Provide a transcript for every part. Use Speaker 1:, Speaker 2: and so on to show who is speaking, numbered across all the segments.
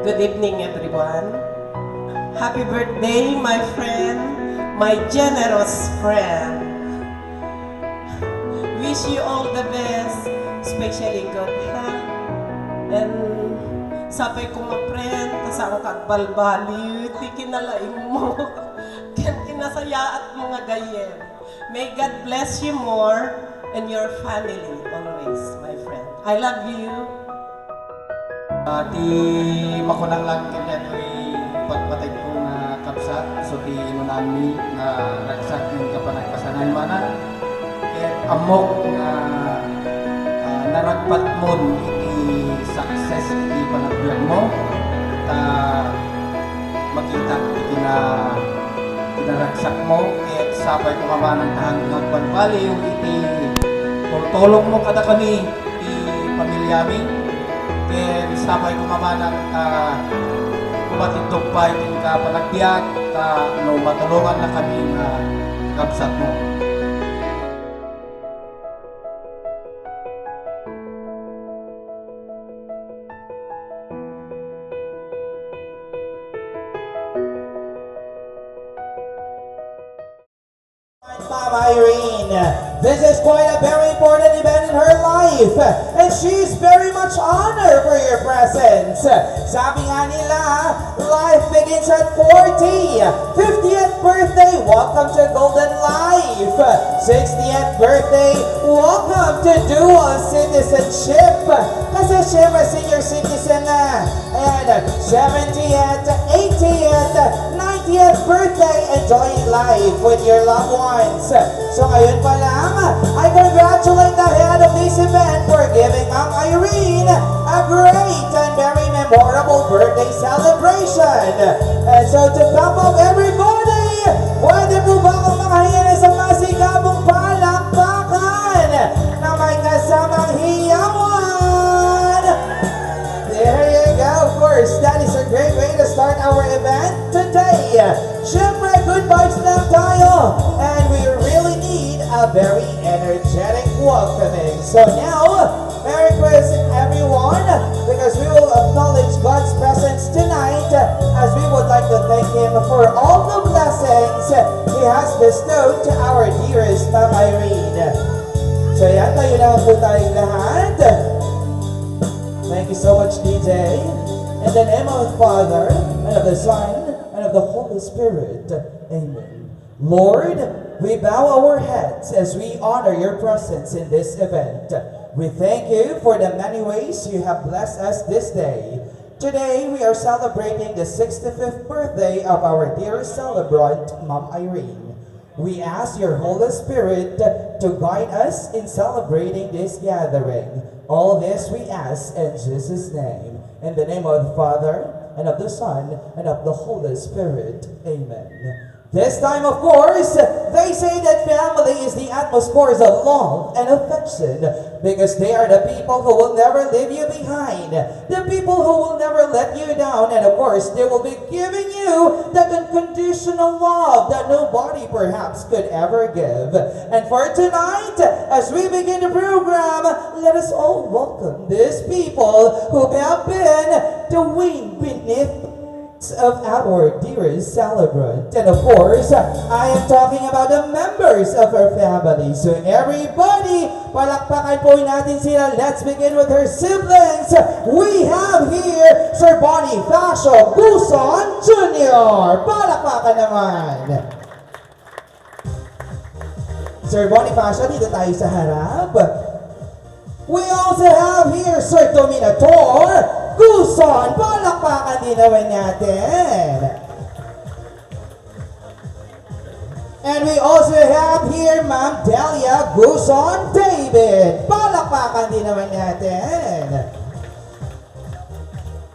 Speaker 1: Good evening, everyone. Happy birthday, my friend, my generous friend. Wish you all the best, especially good health. And sabay ko mga friend, tas ako kagbalbali, ti kinalaing mo. Kinasaya at mga gayem. May God bless you more and your family always, my friend. I love you.
Speaker 2: Di makunang lang kinato'y pagpatay ko nga kapsat. So di inunami nga ragsak yung kapanagkasanan manan. Kaya amok nga naragpat mo iti success iti panagbiyan mo. Ta makita iti na tinaragsak mo. Kaya sabay ko kamanang hanggang panpali yung iti tulong mo kada kami iti pamilyami. Kaya sabay ko mamanang kumatindog pa itin ka panagbiyak no matulungan na kami nga kapsat mo.
Speaker 3: Mom Irene. This is quite a very important event in her life, and she's very much honored for your presence. Sabi nga nila, life begins at 40. 50th birthday, welcome to Golden Life. 60th birthday, welcome to dual citizenship. Kasi syempre senior citizen na. And 70th, 80th, 90th birthday, enjoying life with your loved ones. So ngayon pa lang, I congratulate the head of this event for giving Ma'am Irene a great and very memorable birthday celebration. And so to come up everybody, pwede po ba akong makahinga na sa masigabong palakpakan na may kasamang hiyawan? There you go. Of course, that is a great way to start our event today. Siyempre, good vibes lang tayo. And we really need a very energetic welcoming. So now, Merry Christmas everyone, because we will acknowledge God's presence tonight as we would like to thank Him for all the blessings He has bestowed to our dearest Ma'am Irene. So yan, tayo naman po tayong lahat. Thank you so much, DJ. In the name of the Father, and of the Son, and of the Holy Spirit. Amen. Lord, we bow our heads as we honor your presence in this event. We thank you for the many ways you have blessed us this day. Today, we are celebrating the 65th birthday of our dearest celebrant, Ma'am Irene. We ask your Holy Spirit to guide us in celebrating this gathering. All this we ask in Jesus' name. In the name of the Father, and of the Son, and of the Holy Spirit. Amen. This time, of course, they say that family is the atmosphere of love and affection because they are the people who will never leave you behind, the people who will never let you down, and of course, they will be giving you that unconditional love that nobody perhaps could ever give. And for tonight, as we begin the program, let us all welcome these people who have been the wing beneath of our dearest celebrant. And of course, I am talking about the members of her family. So everybody, palakpakan po natin sila. Let's begin with her siblings. We have here Sir Bonifacio Guson Jr. Palakpakan naman. Sir Bonifacio, dito tayo sa harap. We also have here Sir Dominator Guson, palakpakan din naman natin. And we also have here Ma'am Delia Guson David, palakpakan din naman natin.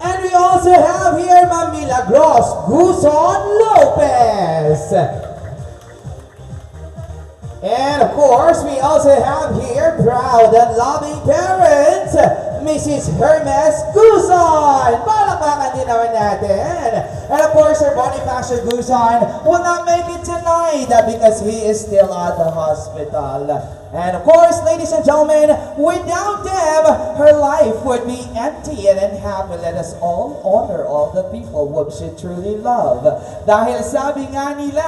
Speaker 3: And we also have here Ma'am Milagros Guson Lopez. And of course, we also have here proud and loving parents, Mrs. Hermes Guzon. Palakpakan din naman natin. And of course, Sir Bonifacio Guzon will not make it tonight because he is still at the hospital. And of course, ladies and gentlemen, without them, her life would be empty and unhappy. Let us all honor all the people whom she truly love. Dahil sabi nga nila,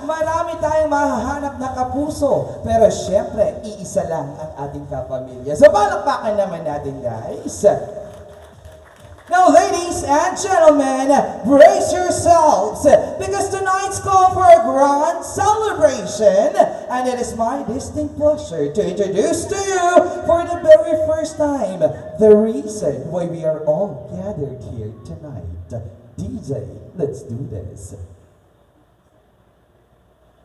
Speaker 3: marami tayong mahahanap na kapuso. Pero syempre, iisa lang ang ating kapamilya. So palakpakan naman natin, guys. Now, ladies and gentlemen, brace yourselves because tonight's call for a grand celebration, and it is my distinct pleasure to introduce to you for the very first time the reason why we are all gathered here tonight. DJ, let's do this.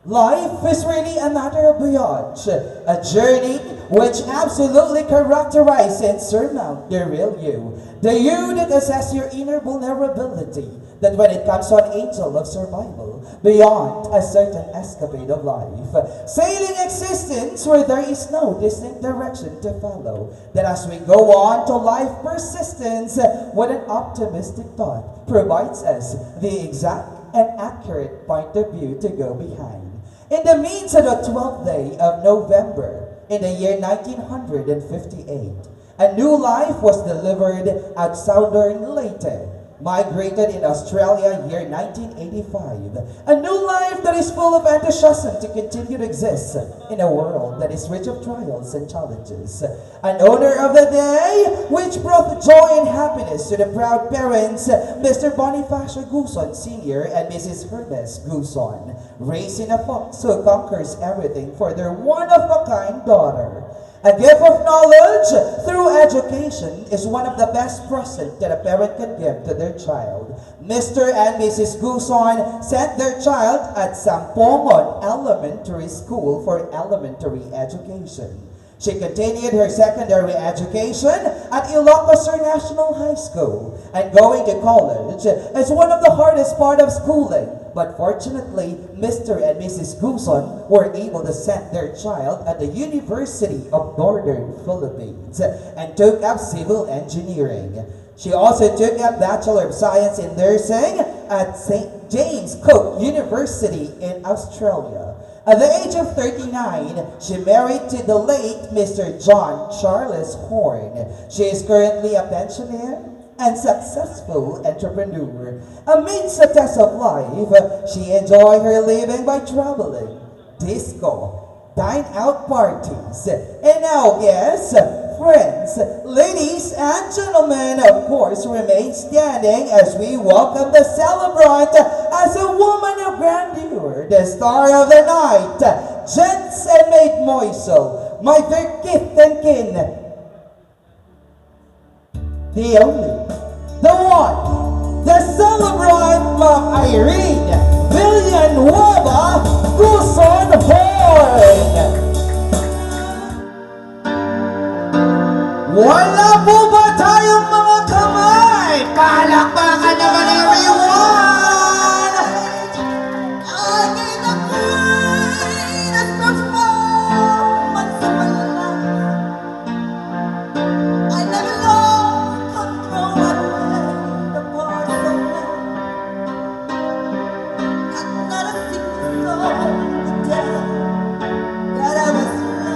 Speaker 3: Life is really a matter of voyage, a journey which absolutely characterizes and surmounts the real you. The you that assess your inner vulnerability, that when it comes to an angel of survival, beyond a certain escapade of life, sailing existence where there is no distinct direction to follow, that as we go on to life persistence, with an optimistic thought provides us the exact and accurate point of view to go behind. In the means of the 12th day of November, in the year 1958, a new life was delivered at Southern Leyte, migrated in Australia year 1985. A new life that is full of enthusiasm to continue to exist in a world that is rich of trials and challenges. An owner of the day, which brought joy and happiness to the proud parents, Mr. Bonifacio Guzon Sr. and Mrs. Hermes Guzon, raising a fox who conquers everything for their one-of-a-kind daughter. A gift of knowledge through education is one of the best presents that a parent can give to their child. Mr. and Mrs. Guzon sent their child at Sampongon Elementary School for elementary education. She continued her secondary education at Ilocos National High School, and going to college is one of the hardest part of schooling. But fortunately, Mr. and Mrs. Guzon were able to send their child at the University of Northern Philippines and took up civil engineering. She also took up Bachelor of Science in Nursing at St. James Cook University in Australia. At the age of 39, she married to the late Mr. John Charles Horn. She is currently a pensioner and successful entrepreneur. Amidst the test of life, she enjoys her living by traveling, disco, dine-out parties, and now, yes, friends, ladies and gentlemen, of course, remain standing as we welcome the celebrant as a woman of grandeur, the star of the night, Gents and Maid Moisel, my dear kith and kin, the only, the one, the celebrant of Irene Villanueva Guzon Horn. Wala po ba tayong mga kamay? Palakpakan naman everyone! I gave the greatest performance of my life. I never lost control, I played the part so well. Not a single soul to tell that I was lying.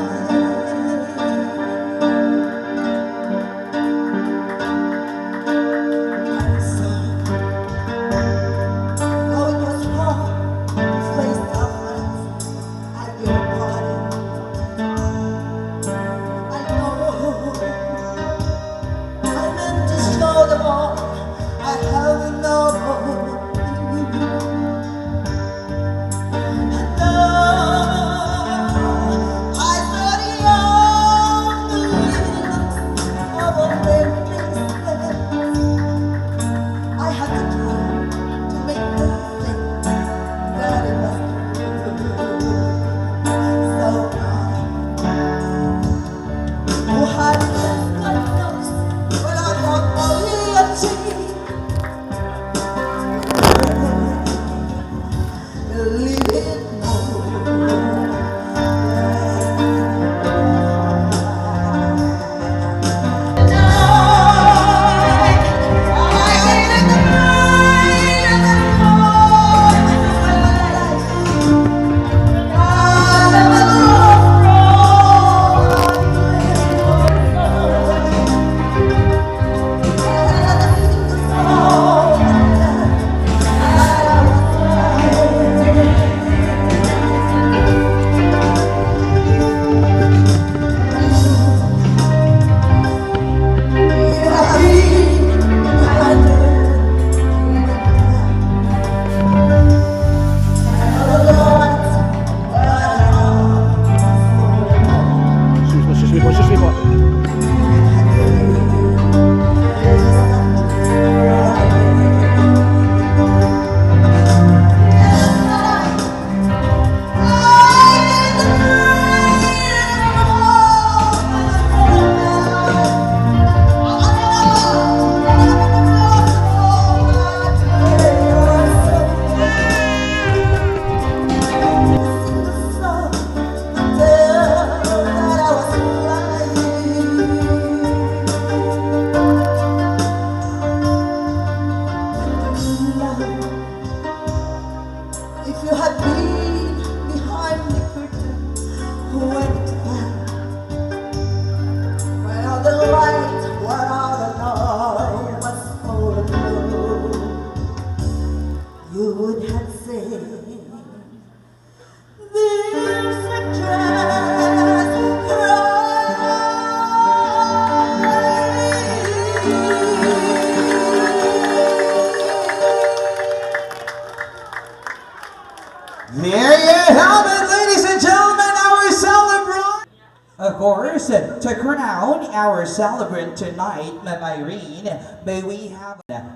Speaker 3: course, to crown our celebrant tonight, Ma'am Irene,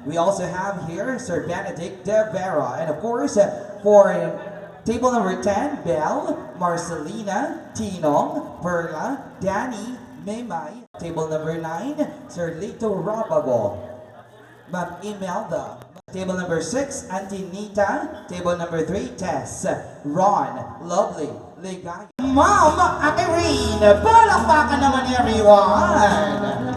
Speaker 3: we also have here Sir Benedict De Vera, and of course, for table number 10, Belle, Marcelina, Tinong, Perla, Danny, Memay. Table number 9, Sir Lito Rabago, Ma'am Imelda. Table number 6, Auntie Nita. Table number 3, Tess, Ron, Lovely, Ligaya. Ma'am Irene, palakpakan naman everyone!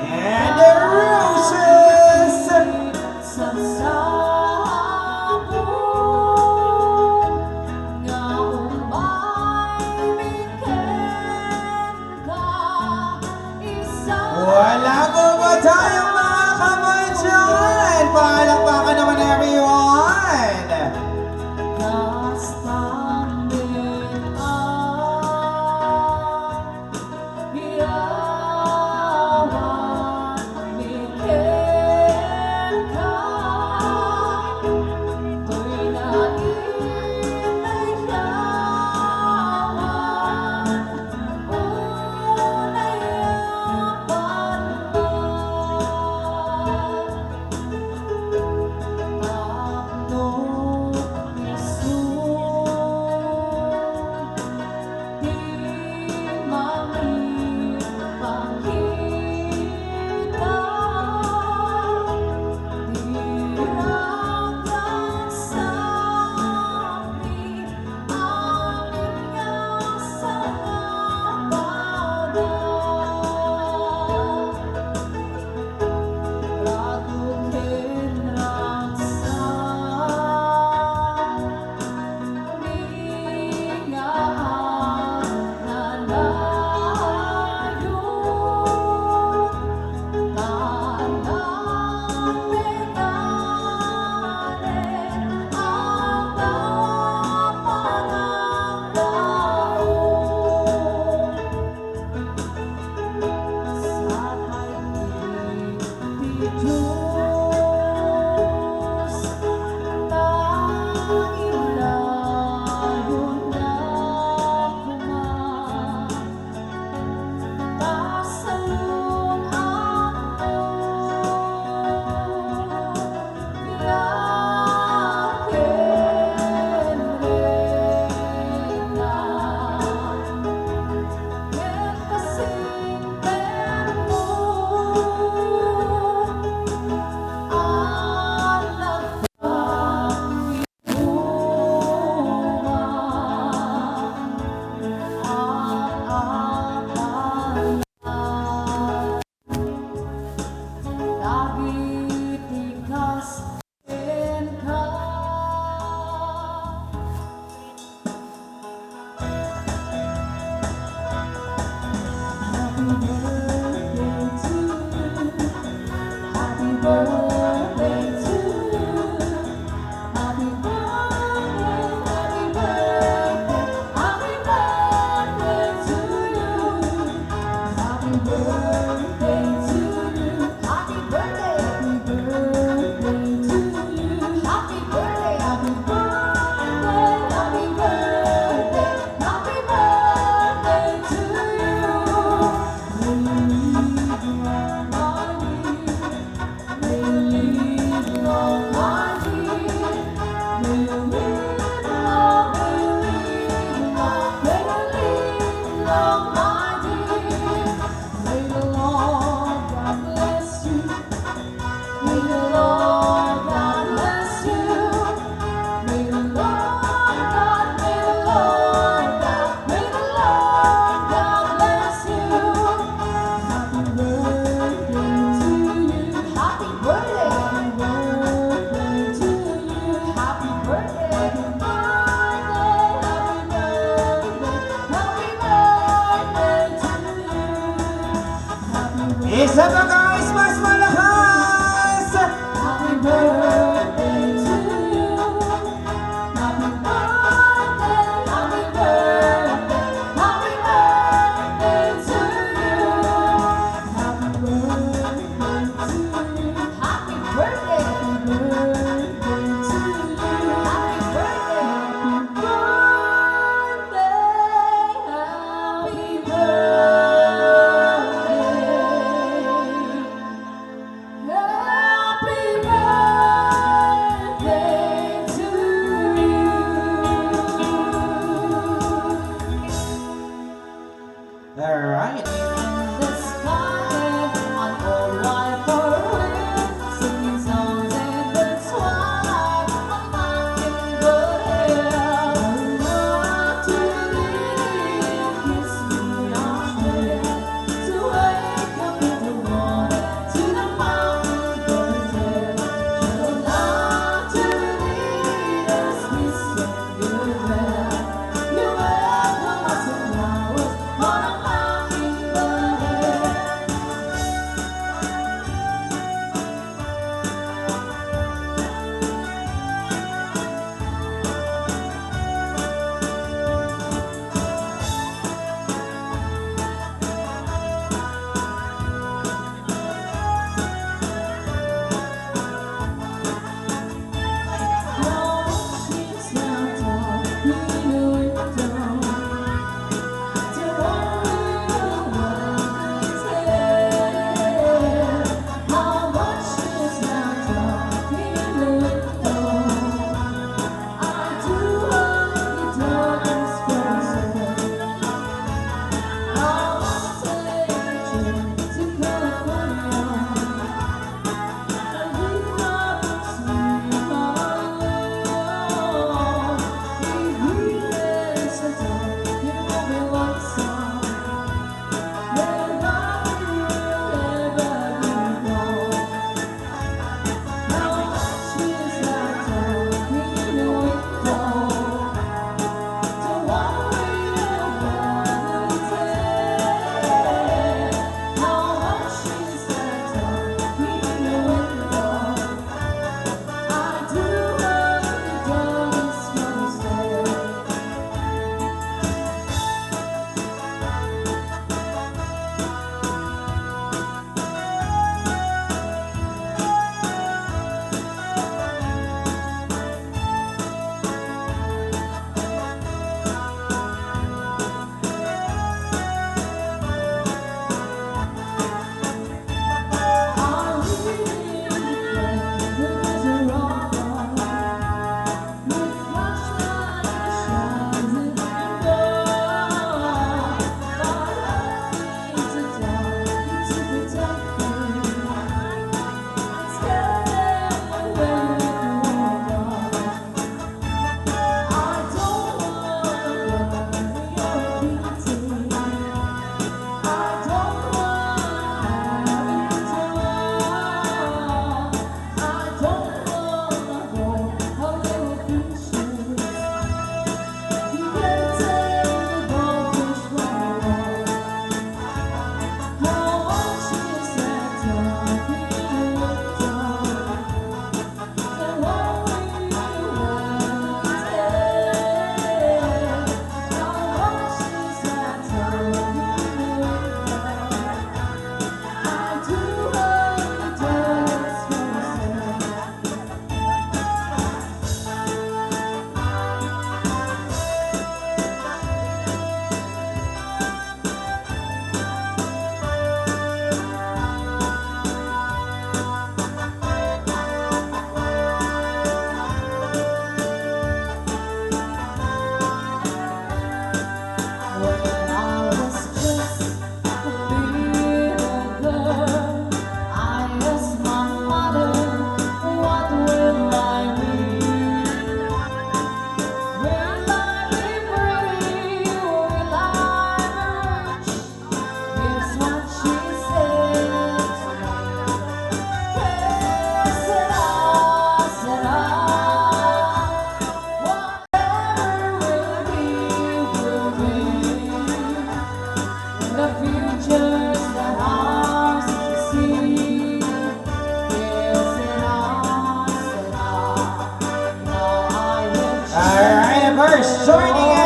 Speaker 3: And the roses! Wala po ba tayong mga kamay dyan? Palakpakan naman everyone!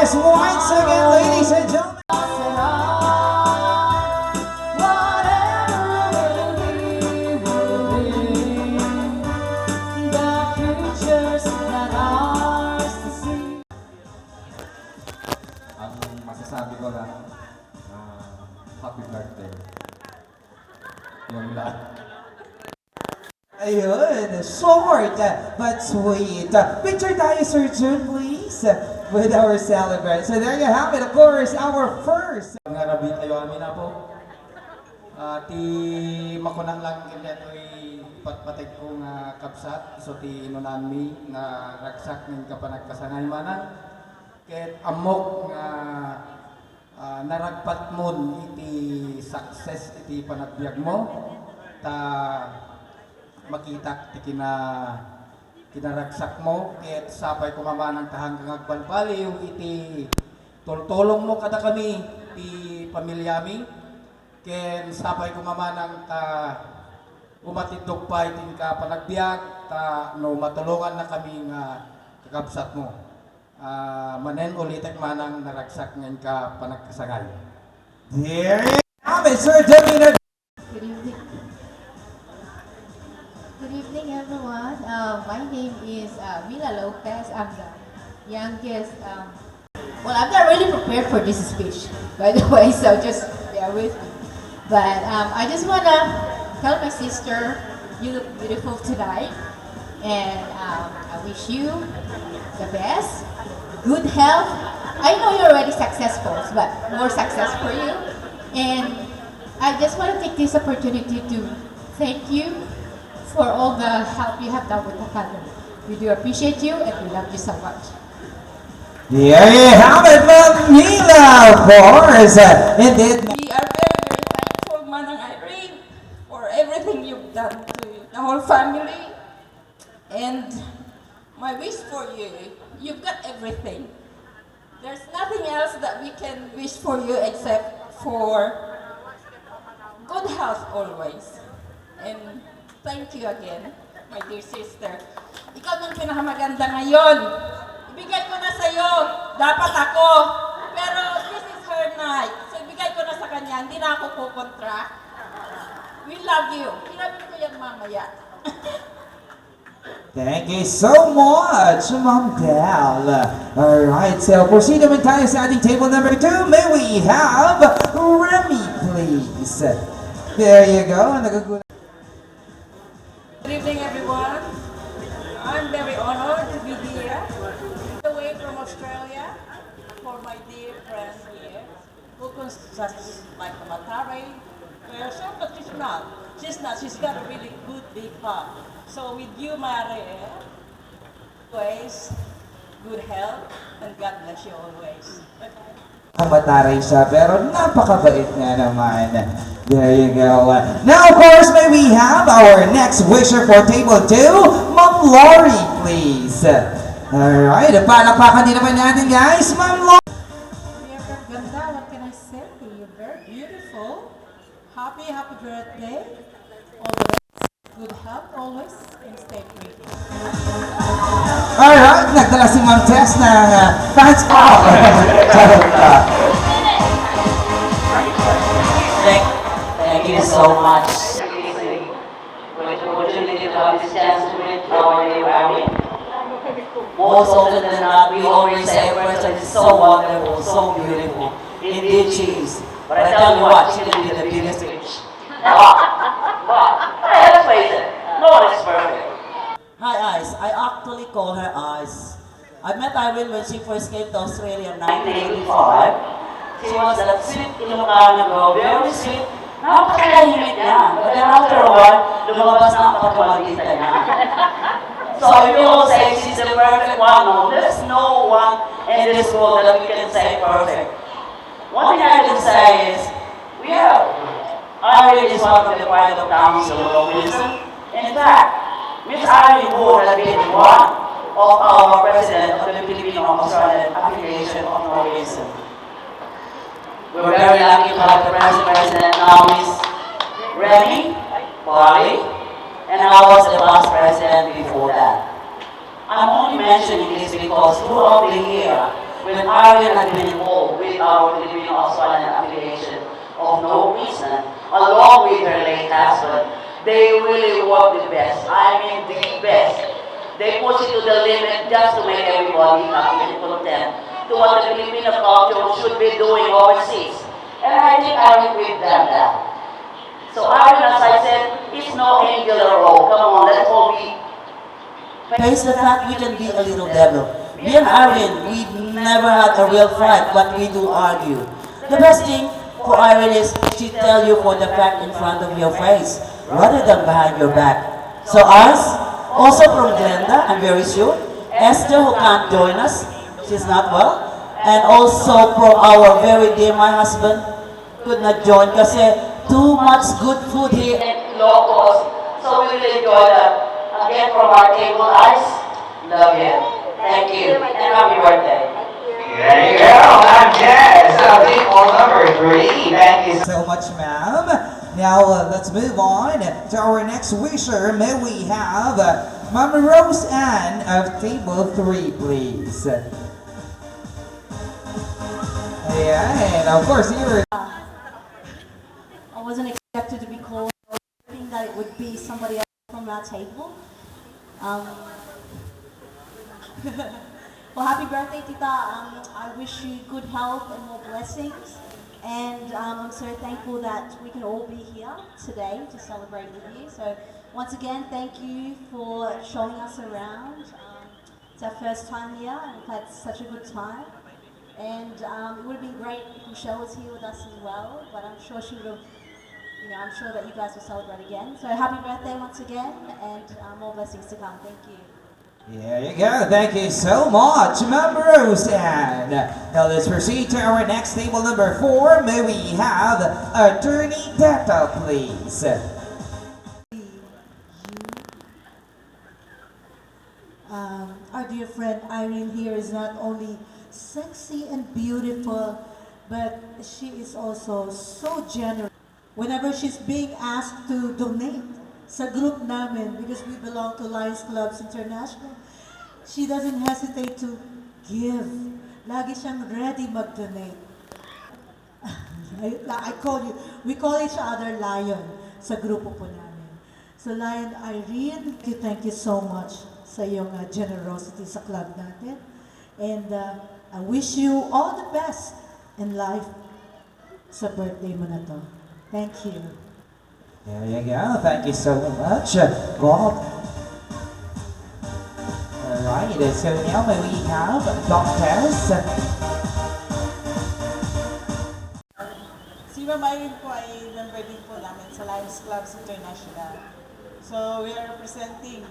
Speaker 3: Yes, once again, ladies and gentlemen.
Speaker 2: Ang masasabi ko lang, happy birthday. Yung lahat.
Speaker 3: Ayun, short but sweet. Picture tayo, Sir Jun, please, with our celebrant. So there you have it, of course, our first.
Speaker 2: Nga rabi tayo amin na po. Ti makunang lang ganyan ko'y patpatay ko nga kapsat. So ti inunan mi nga ragsak ng kapanagkasanay manan. Ket amok nga naragpat mon iti success iti panagbiag mo. Ta makita ti kinaragsak mo. Ket sapay kumamanang tahanggang agbalbaliw iti tultulong mo kada kami ti pamilya mi. Ken sapay kumamanang ta umatidog pa itin ka panagbiag ta no matulungan na kami nga kakabsat mo. Manen ulitek manang naragsak ngayon ka panagkasangay.
Speaker 3: There you have it, Sir Davina.
Speaker 4: Good evening. Good evening, everyone. My name is Mila Lopez. I'm the youngest. Well, I'm not really prepared for this speech, by the way, so just bear with me. But I just want to tell my sister, you look beautiful tonight. And I wish you the best, good health. I know you're already successful, but more success for you. And I just want to take this opportunity to thank you for all the help you have done with the family. We do appreciate you and we love you so much.
Speaker 3: There you have it, Ma'am Mila, of course. Indeed.
Speaker 5: We are very, very thankful, Manang Irene, for everything you've done to the whole family. And my wish for you, you've got everything. There's nothing else that we can wish for you except for good health always. And thank you again, my dear sister. Ikaw nang pinakamaganda ngayon. Ibigay ko na sa'yo, dapat ako. Pero this is her night. So ibigay ko na sa kanya, hindi na ako kukontra. We love you. Hiramin ko yan mamaya.
Speaker 3: Thank you so much, Ma'am Del. Alright, so proceed naman tayo sa ating table number 2. May we have Remy, please. There you go. Nagagulat.
Speaker 5: Good evening, everyone. I'm very honored to be here, away from Australia, for my dear friend here, who comes just like a Matare person, but she's not. She's not. She's got a really good big heart. So with you, Mare, always good health, and God bless you always.
Speaker 3: Mataray siya, pero napakabait nga naman. There you go. Now, of course, may we have our next wisher for table 2, Ma'am Lori, please. Alright, palakpakan din naman natin, guys. Ma'am Lori.
Speaker 5: You're ganda. What can I say? You're very beautiful. Happy birthday. Always good health, always, and stay free.
Speaker 3: Alright, nagdala si Ma'am Tess ng fans call.
Speaker 6: Thank you so much. For the opportunity to have this chance to meet our new Irene. Most often than not, we always say her person is so wonderful, so beautiful. Indeed she is. But I tell you what, she will be the biggest bitch. But I have to face it. No one is perfect.
Speaker 7: Hi Ice, I actually call her Ice. I met Irene when she first came to Australia in
Speaker 6: 1985. She was that sweet Ilocana girl, very sweet. Napakahimik niya. But then after a while, lumabas na ang pagkamalita niya. So if you all say she's the perfect one, no, there's no one in this world that we can say perfect. One thing I can say is, Irene is one of the pride of Council of Wilson. In fact, Miss Irene Moore has been one of our president of the Filipino-Australian Affiliation of Norwegian. We're very lucky to have the present president now, Miss Remy Bali, and I was the past president before that. I'm only mentioning this because throughout the year, when Ireland had been involved with our Filipino-Australian affiliation of no reason, along with her late husband, they really worked the best. I mean, the best. They push it to the limit just to make everybody happy and content to what the Filipino culture should be doing overseas. And I think we've done that. So Ireland, as I said, is no angel or all. Come on, let's all be.
Speaker 7: Face the fact we can be a little devil. Me and Irene, we never had a real fight, but we do argue. The best thing for Irene is she tell you for the fact in front of your face, rather than behind your back. So us, also from Glenda, I'm very sure, Esther who can't join us, she's not well, and also from our very dear my husband, could not join kasi too much good food here.
Speaker 6: And low cost, so we will enjoy that. Again, from our table, eyes, love you. Thank you, and happy birthday.
Speaker 3: There you go, I'm Jess. Table number 3. Thank you so much, ma'am. Now let's move on to our next wisher. May we have Mama Rose Ann of table 3, please. Yeah, and of course you were.
Speaker 8: I wasn't expected to be called, hoping that it would be somebody else from that table. Well, happy birthday, Tita. I wish you good health and more blessings. And I'm so thankful that we can all be here today to celebrate with you. So once again, thank you for showing us around. It's our first time here and we've had such a good time. And it would have been great if Michelle was here with us as well, but I'm sure she would have, I'm sure that you guys will celebrate again. So happy birthday once again, and more blessings to come. Thank you.
Speaker 3: There you go. Thank you so much, Mama Rose Ann. Now let's proceed to our next table number 4. May we have Attorney Detta, please.
Speaker 9: Our dear friend Irene here is not only sexy and beautiful, but she is also so generous. Whenever she's being asked to donate sa group namin, because we belong to Lions Clubs International, she doesn't hesitate to give. Lagi siyang ready mag-donate. We call each other Lion sa grupo po namin. So Lion Irene, thank you so much sa iyong generosity sa club natin. And I wish you all the best in life sa birthday mo na to. Thank you.
Speaker 3: There you go. Thank you so much, Bob. Alright, so now may we have Doctors.
Speaker 10: Si Ma'am Irene po ay member din po namin sa Lions Clubs International. So we are representing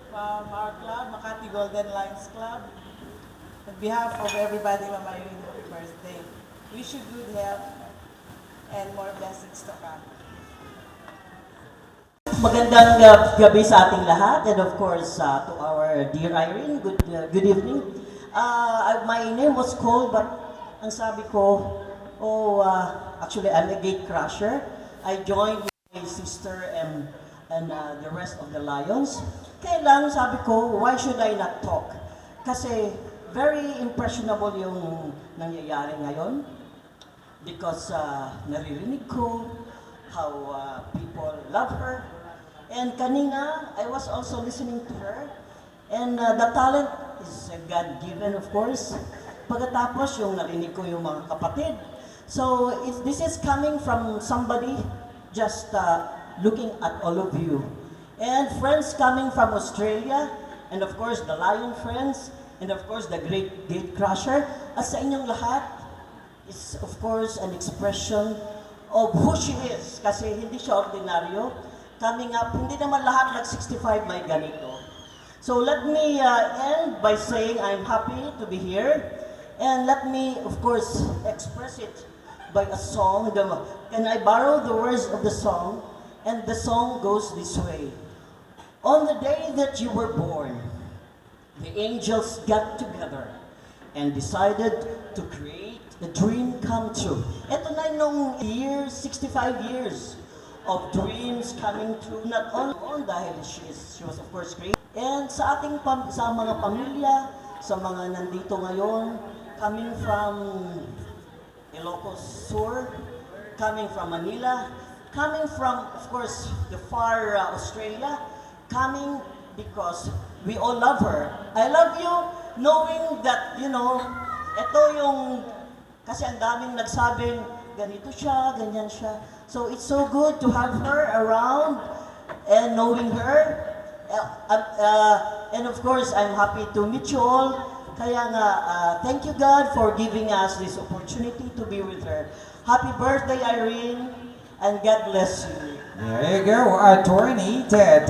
Speaker 10: from our club, Makati Golden Lions Club. On behalf of everybody, Ma'am Irene, happy birthday. Wish you good health and more blessings to come.
Speaker 7: Magandang gabi sa ating lahat, and of course to our dear Irene, good evening. My name was called, but ang sabi ko, actually I'm a gate crusher. I joined my sister and the rest of the Lions. Kaya lang sabi ko, why should I not talk? Kasi very impressionable yung nangyayari ngayon. Because naririnig ko how people love her. And kanina, I was also listening to her. And the talent is God-given, of course. Pagkatapos, yung narinig ko yung mga kapatid. So, this is coming from somebody just looking at all of you. And friends coming from Australia, and of course, the Lion friends, and of course, the Great Gate Crusher. At sa inyong lahat, is of course an expression of who she is. Kasi hindi siya ordinaryo. Coming up, hindi naman lahat nag-65 may ganito. So let me end by saying I'm happy to be here. And let me, of course, express it by a song. And I borrow the words of the song. And the song goes this way. On the day that you were born, the angels got together and decided to create the dream come true. Ito na nung years, 65 years of dreams coming true, not only dahil she was of course great, and sa ating sa mga pamilya, sa mga nandito ngayon, coming from Ilocos Sur, coming from Manila, coming from, of course, the far Australia, coming because we all love her. I love you knowing that, ito yung, kasi ang daming nagsabing, ganito siya, ganyan siya. So it's so good to have her around and knowing her. And of course, I'm happy to meet you all. Kaya nga, thank you God for giving us this opportunity to be with her. Happy birthday, Irene, and God bless you.
Speaker 3: There you go, Attorney Ted.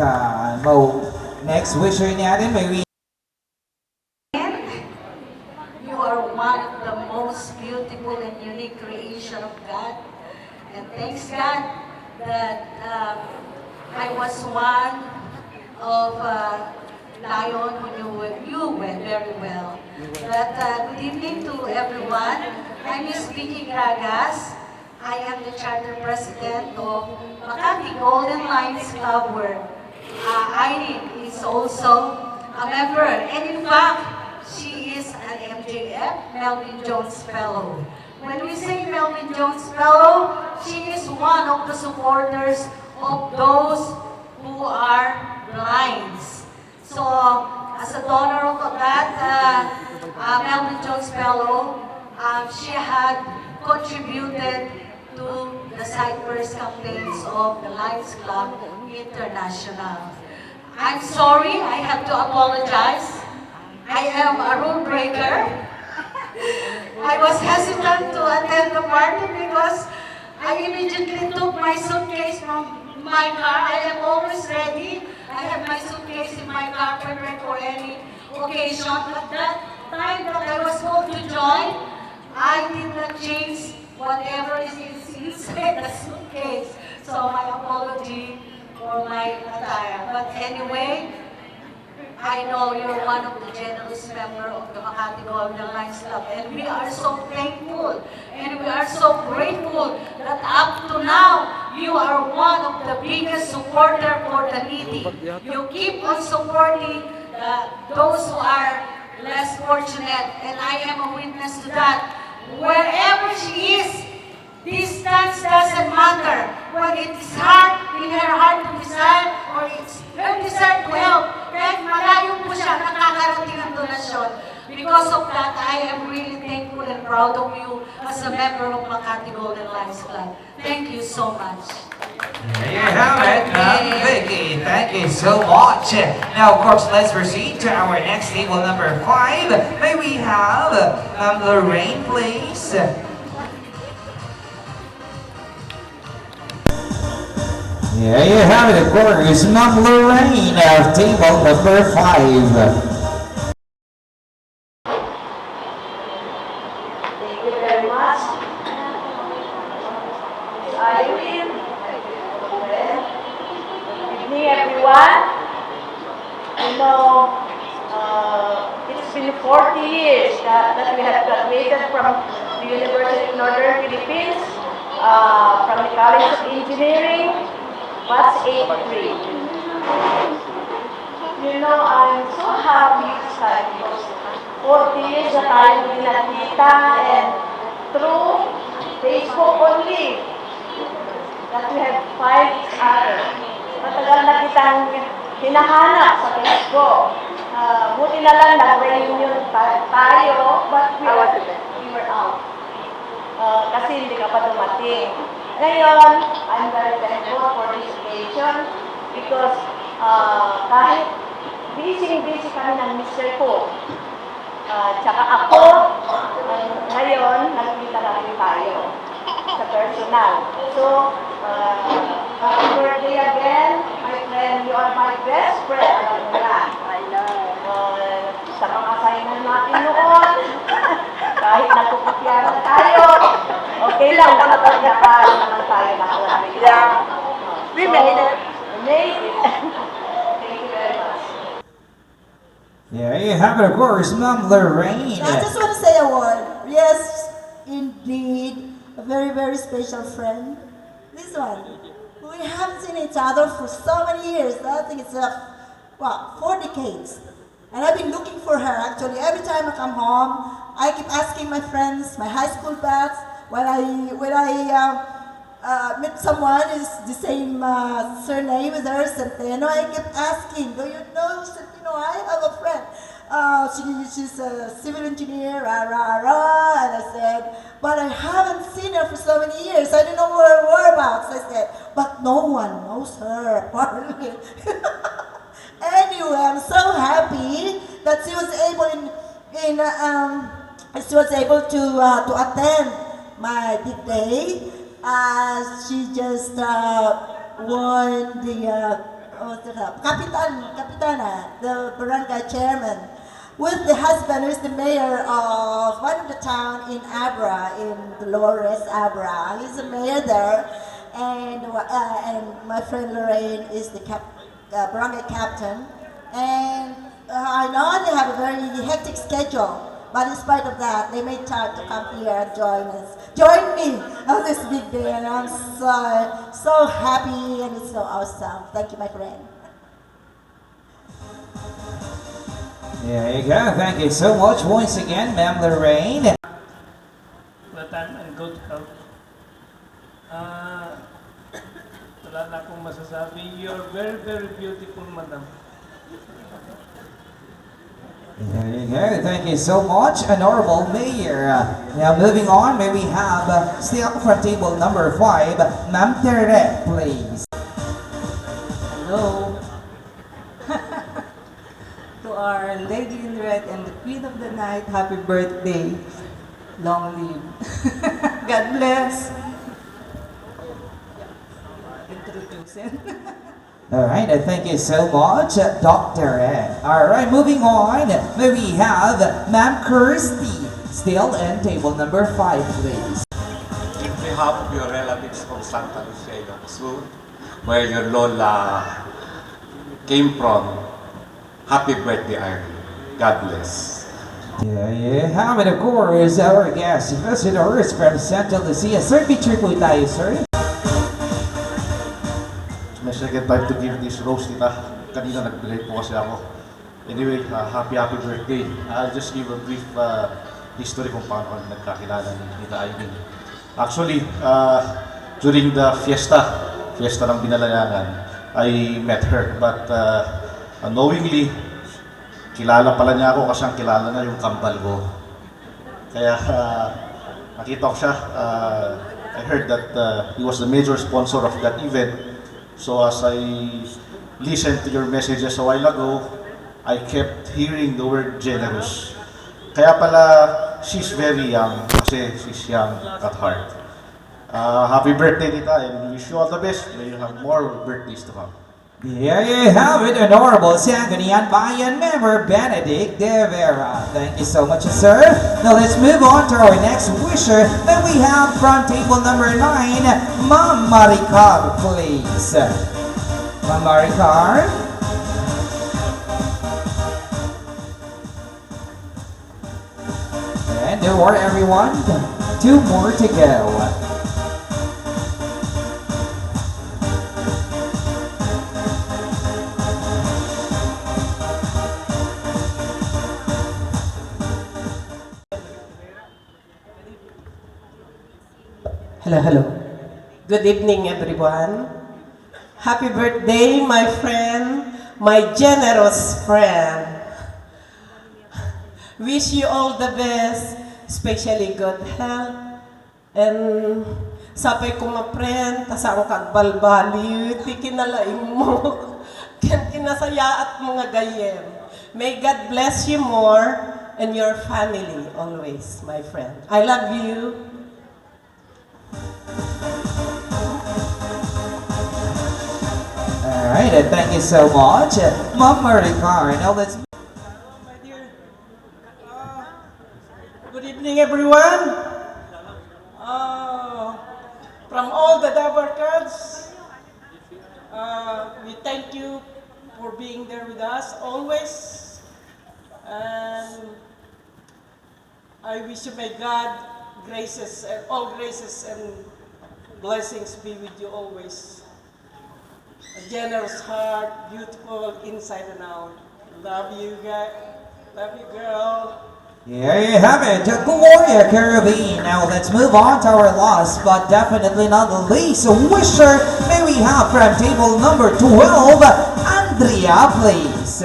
Speaker 3: Next wisher natin, may we
Speaker 11: You are one of the most beautiful and unique creation of God. And thanks God that I was one of Lion who you went very well. But good evening to everyone. I'm Miss Vicky Gragas. I am the charter president of Makati Golden Lions Club where Irene is also a member. And in fact, she is an MJF, Melvin Jones Fellow. When we say Melvin Jones Fellow, she is one of the supporters of those who are blind. So, as a donor of that Melvin Jones Fellow, she had contributed to the Cyprus campaigns of the Lions Club International. I'm sorry, I have to apologize. I am a rule breaker. I was hesitant to attend the party because I immediately took my suitcase from my car. I am always ready. I have my suitcase in my car prepared for any occasion. At that time that I was told to join, I did not change whatever is inside the suitcase. So my apology for my attire. But anyway, I know you're one of the generous members of the Makati Golden Lions Club, and we are so thankful and we are so grateful that up to now, you are one of the biggest supporter for the needy. You keep on supporting those who are less fortunate, and I am a witness to that. Wherever she is, distance doesn't matter. When it is hard, in her heart to desire, or it's her desire to help, kahit malayo po siya, nakakarating ang donasyon. Because of that, I am really thankful and proud of you as a member of Makati Golden Lions Club. Thank you so much.
Speaker 12: There you have it, Vicky. Thank you so much. Now, of course, let's proceed to our next table number 5. May we have Lorraine, please?
Speaker 3: There you have it, of course, Ma'am Lorraine of table number 5.
Speaker 11: Thank you very much. Irene. Good evening, everyone. It's been 40 years that we have graduated from the University of Northern Philippines, from the College of Engineering, batch 83. I'm so happy to say because 40 years na tayo hindi nakita, and through Facebook only that we have found each other. Matagal na kitang hinahanap sa Facebook. Buti na lang nag-reunion tayo, but we were out. Kasi hindi ka pa dumating. Ngayon, I'm very thankful for this occasion because kahit busy kami ng mister ko, tsaka ako, ngayon, nagkita na rin tayo sa personal. So, happy birthday again, my friend. You are my best friend. Alam mo yan. I know. Sa mga assignment natin noon, kahit nagkukupyaran tayo, okay lang, nakapagkakaroon naman tayo na kalabi. Yeah. We made it. We made it. Thank you very much.
Speaker 3: There you have it, of course, Ma'am Lorraine.
Speaker 9: I just want to say a word. Yes, indeed, a very, very special friend. This one. We haven't seen each other for so many years. I think it's 4 decades. And I've been looking for her actually. Every time I come home, I keep asking my friends, my high school bats, when I meet someone is the same surname as her, Centeno, I kept asking, do you know Centeno? I have a friend. She's a civil engineer, rah, rah, rah. And I said, but I haven't seen her for so many years. I don't know her whereabouts. I said, but no one knows her, apparently. Anyway, I'm so happy that she was able to attend my big day. She just won the Kapitana, the barangay chairman, with the husband who is the mayor of one of the town in Abra, in Dolores, Abra. He's the mayor there, and my friend Lorraine is the barangay captain. And I know they have a very hectic schedule, but in spite of that, they made time to come here and join me on this big day, and I'm so happy and it's so awesome. Thank you, my friend.
Speaker 3: There you go. Thank you so much once again, Ma'am Lorraine.
Speaker 13: That I'm in good health. Wala na akong masasabi. You're very, very beautiful, madam.
Speaker 3: There you go. Thank you so much, Honorable Mayor. Now moving on, may we have still from table number 5, Ma'am Tere, please.
Speaker 10: Hello. To our Lady in Red and the Queen of the Night, happy birthday. Long live. God bless. Introducing.
Speaker 3: All right, thank you so much, Dr. Ed. All right, moving on, may we have Ma'am Kirsty, still in table number 5, please.
Speaker 14: In behalf of your relatives from Santa Lucia, Ilocos, where your Lola came from, happy birthday, Irene. God bless.
Speaker 3: There you have it, of course, our guest visitors from Santa Lucia. Sir, picture po tayo, sir.
Speaker 14: My second time to give this rose, tita. Kanina nagbigay po kasi ako. Anyway, happy birthday. I'll just give a brief history kung paano kami nagkakilala ni Tita Irene. Actually, during the fiesta ng Binalayangan, I met her. But unknowingly, kilala pala niya ako kasi ang kilala na yung kambal ko. Kaya nakita ko siya. I heard that he was the major sponsor of that event. So as I listened to your messages a while ago, I kept hearing the word generous. Kaya pala, she's very young kasi she's young at heart. Happy birthday, Tita, and wish you all the best. May you have more birthdays to come.
Speaker 3: There you have it, Honorable Sangguniang Bayan member Benedict De Vera. Thank you so much, sir. Now let's move on to our next wisher that we have from table number 9, Ma'am Maricar, please. Ma'am Maricar. And there are everyone, 2 more to go.
Speaker 1: Hello. Good evening, everyone. Happy birthday, my friend, my generous friend. Wish you all the best, especially good health. And sapay ko ma friend, tasang kagbalbali, ti kinalaing mo. Kinasaya at mga gayem. May God bless you more and your family always, my friend. I love you.
Speaker 3: Alright, thank you so much, Ma'am Maricar. Now let's...
Speaker 13: My dear, good evening, everyone. From all the Dabar Cards, we thank you for being there with us always. And I wish you may God graces and all graces and blessings be with you always. A generous heart, beautiful inside and out, Love you, guys. Love you, girl.
Speaker 3: There you have it, Gloria Carabin. Now let's move on to our last, but definitely not the least, wisher. May we have from table number 12, Andrea, please.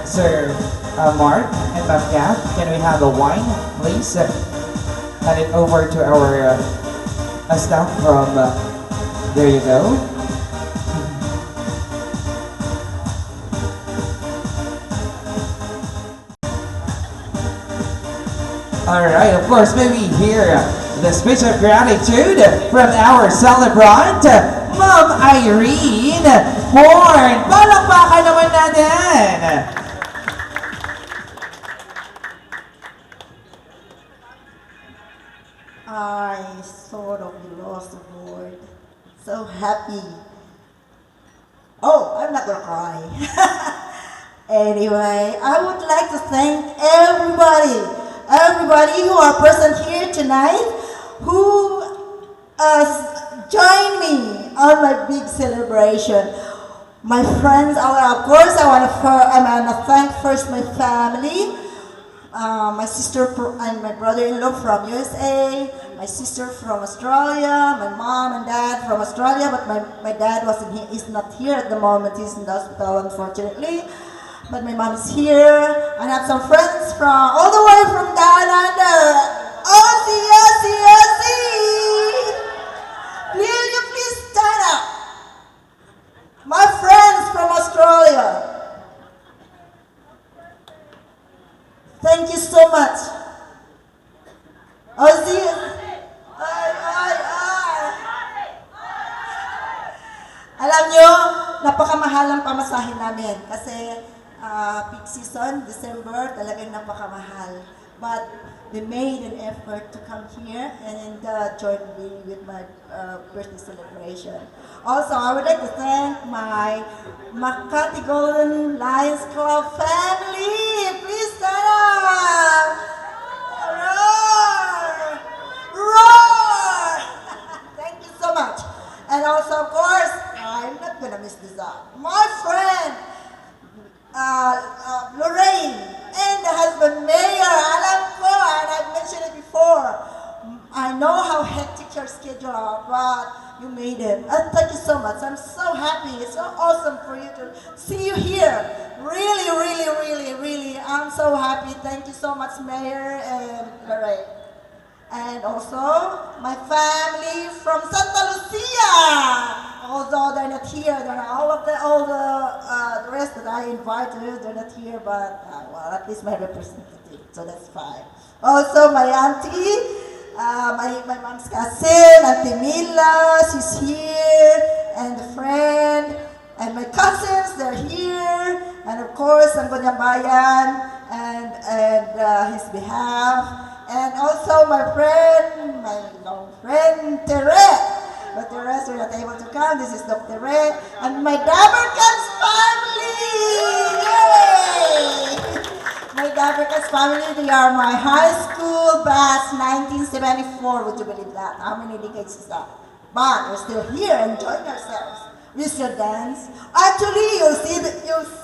Speaker 3: Sir Mark and Ma'am Kath, can we have the wine, please? Hand it over to our staff from, there you go. Alright, of course, may we hear the speech of gratitude from our celebrant, Ma'am Irene Horn. Palakpakan naman natin!
Speaker 15: I sort of lost the word. So happy. Oh, I'm not gonna cry. Anyway, I would like to thank everybody who are present here tonight, who joined me on my big celebration. My friends, of course, I want to thank first my family, my sister and my brother-in-law from USA, my sister from Australia, my mom and dad from Australia, but my dad is not here at the moment. He's in the hospital, unfortunately. But my mom is here. I have some friends from all the way from down under. Aussie, Aussie, Aussie! Will you please stand up? My friends from Australia. Thank you so much. Aussie. Alam nyo, napakamahal ang pamasahin namin kasi peak season, December, talagang napakamahal. But they made an effort to come here and join me with my birthday celebration. Also, I would like to thank my Makati Golden Lions Club family. Please stand up! Roar! Roar! Thank you so much. And also, of course, I'm not gonna miss this up. My friend, Lorraine, and the husband, Mayor. Alam ko, and I've mentioned it before, I know how hectic your schedule are, but you made it. And thank you so much. I'm so happy. It's so awesome for you to see you here. Really, really, really, really, I'm so happy. Thank you so much, Mayor and Lorraine. And also, my family from Santa Lucia. Although they're not here, all the rest that I invited, they're not here, but well, at least my representative, so that's fine. Also, my auntie, my mom's cousin, Auntie Mila, she's here, and a friend, and my cousins, they're here, and of course, Sangguniang Bayan, and his behalf. And also my long friend, Tere. But the rest are not able to come. This is Dr. Tere. And my Dabarkas family! Yay! My Dabarkas family, they are my high school batch, 1974. Would you believe that? How many decades is that? But we're still here enjoying ourselves. We should dance. Actually, you'll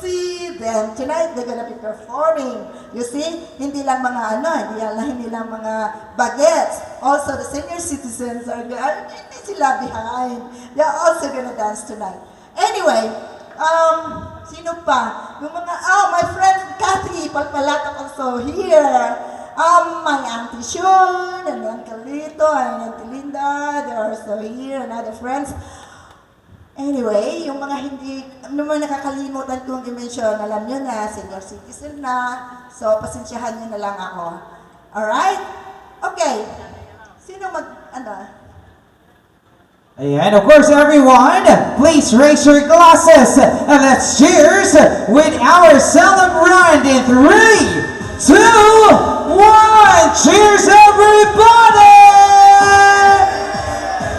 Speaker 15: see them tonight. They're gonna be performing. You see, hindi lang mga bagets. Also, the senior citizens hindi sila behind. They're also gonna dance tonight. Anyway, sino pa? Yung my friend Kathy Palpalatak also here. My Auntie Shun and Uncle Lito and Auntie Linda, they're also here and other friends. Anyway, yung mga nakakalimutan kong i-mention, alam nyo na, senior citizen na, so pasensyahan nyo na lang ako. Alright? Okay. Sino
Speaker 3: And of course, everyone, please raise your glasses and let's cheers with our celebrant in 3, 2, 1. Cheers, everybody!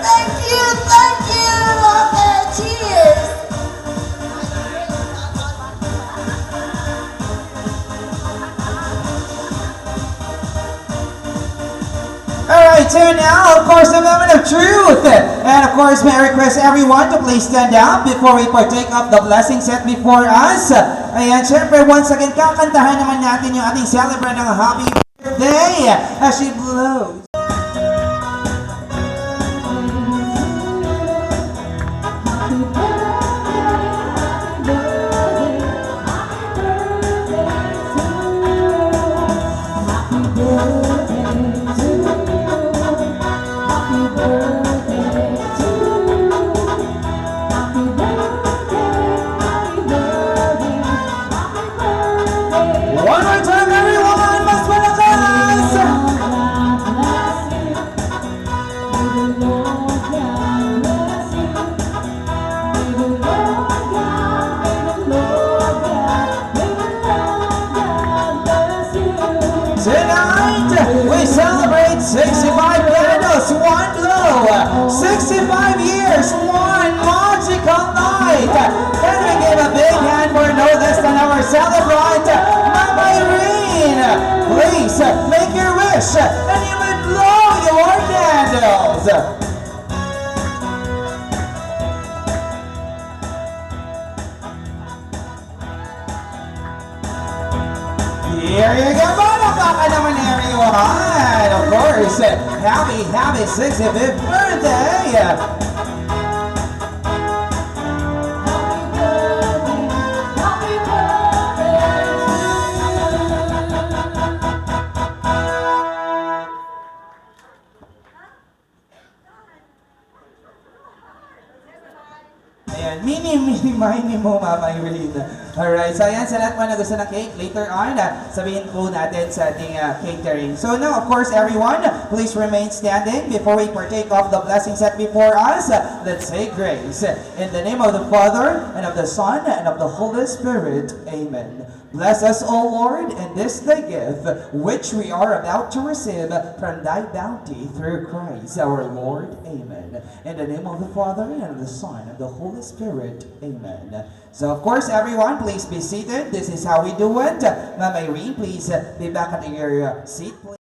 Speaker 15: Thank you! Okay, cheers!
Speaker 3: Alright, so now course, the moment of truth. And of course, may I request everyone to please stand up before we partake of the blessing set before us. Ayan, syempre, once again, kakantahan naman natin yung ating celebrant ng happy birthday as she blows. One more time, everyone! Mas malakas! Tonight, we celebrate 65 candles, one glow, 65 years, one magical night. And we give a big hand for no less than our celebrant, Mama Irene. Please make your wish and you will blow your candles. Here you go, palakpakan naman everyone! Of course, happy 65th birthday! Ayan, mini mo, Mama Irene. Alright, so ayan, sa lahat mo na gusto ng cake, later on, sabihin po natin sa ating catering. So now, of course, everyone, please remain standing before we partake of the blessing set before us. Let's say grace. In the name of the Father, and of the Son, and of the Holy Spirit. Amen. Bless us, O Lord, in this thy gift, which we are about to receive from thy bounty through Christ our Lord. Amen. In the name of the Father, and of the Son, and the Holy Spirit. Amen. So, of course, everyone, please be seated. This is how we do it. Mama Irene, please be back at your seat, please.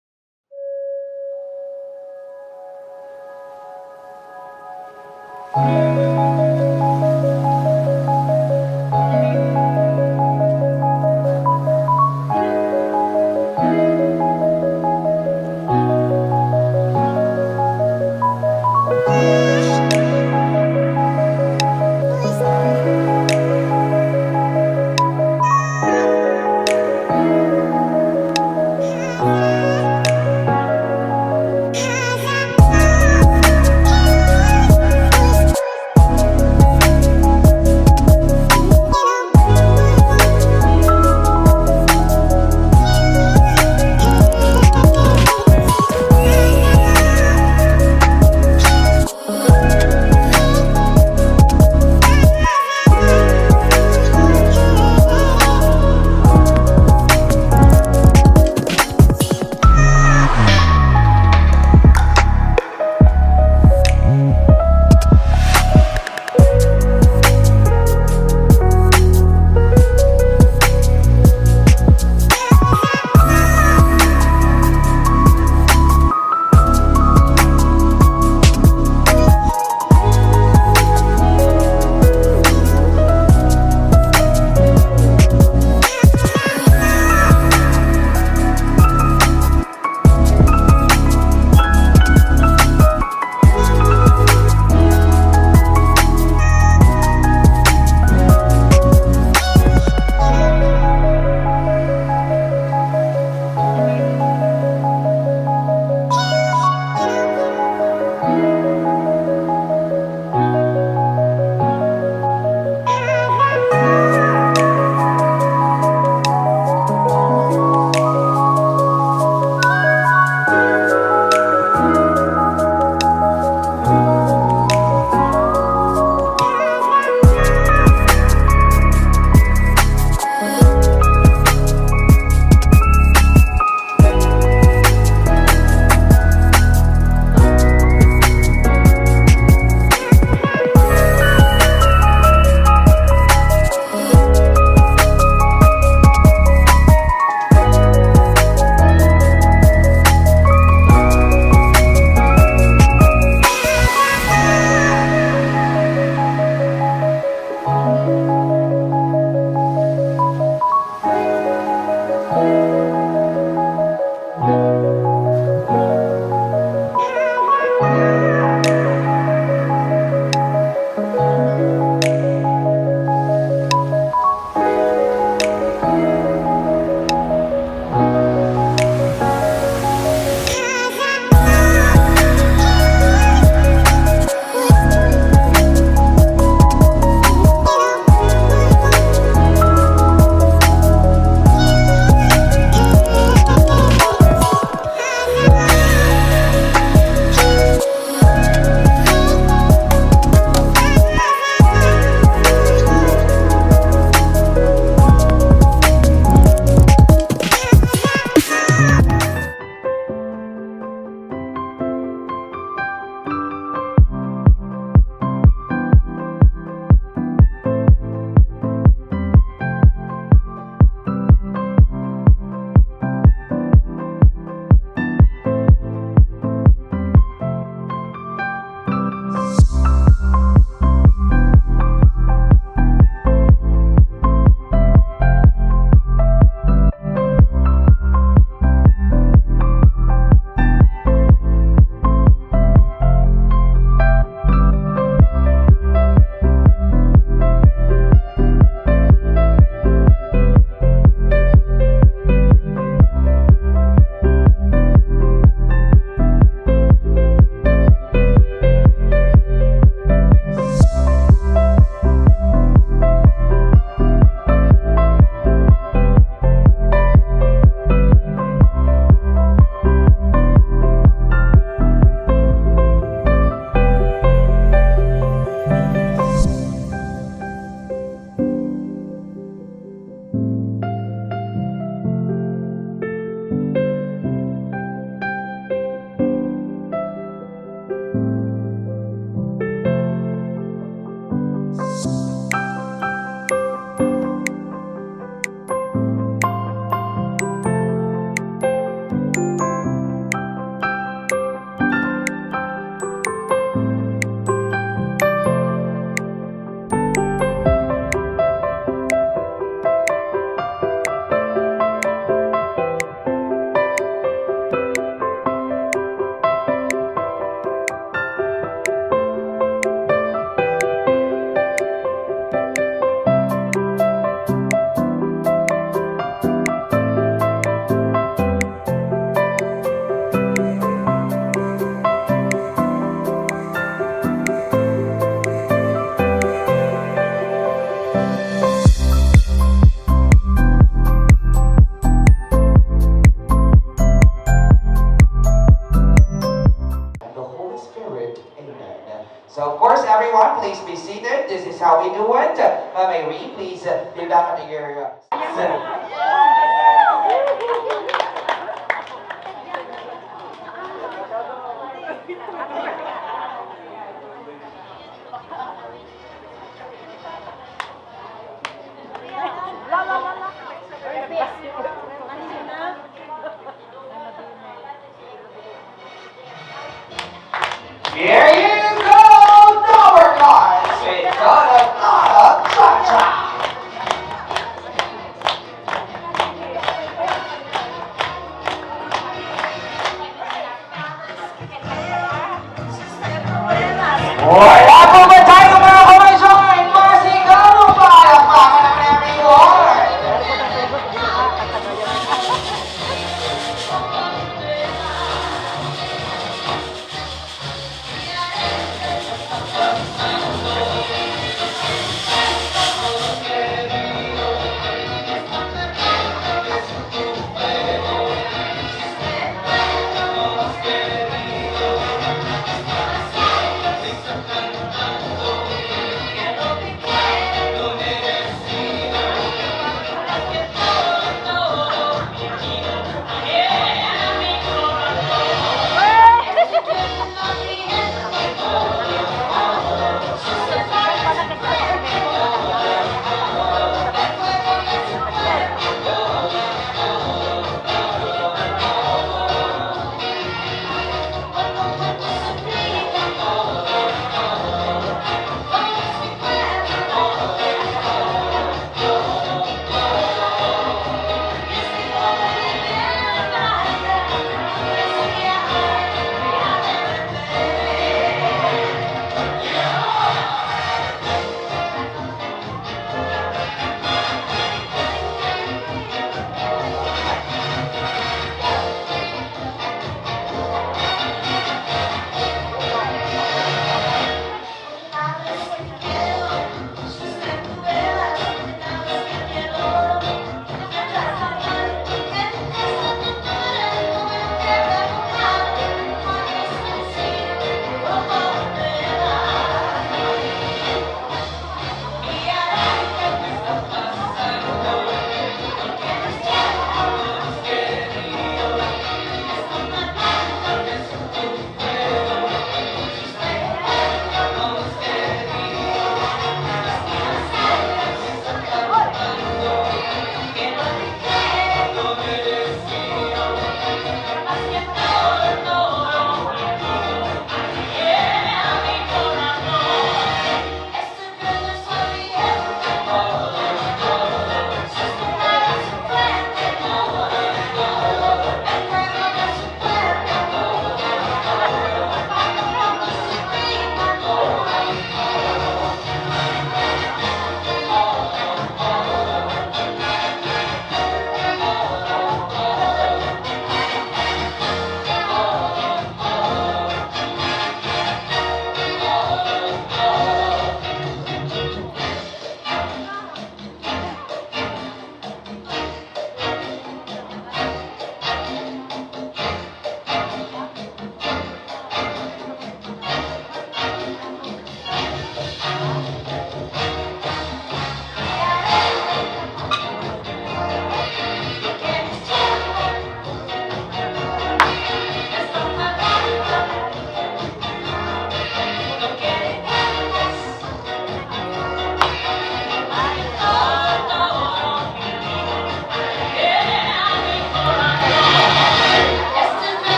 Speaker 12: So of course, everyone, please be seated. This is how we do it. Ma'am Irene, please be back on your Here you go, Dover Cards with Donna Cha-Cha. Wala po ba tayo mga kumaisyon? Masigaw pa ang pangalan ng reward.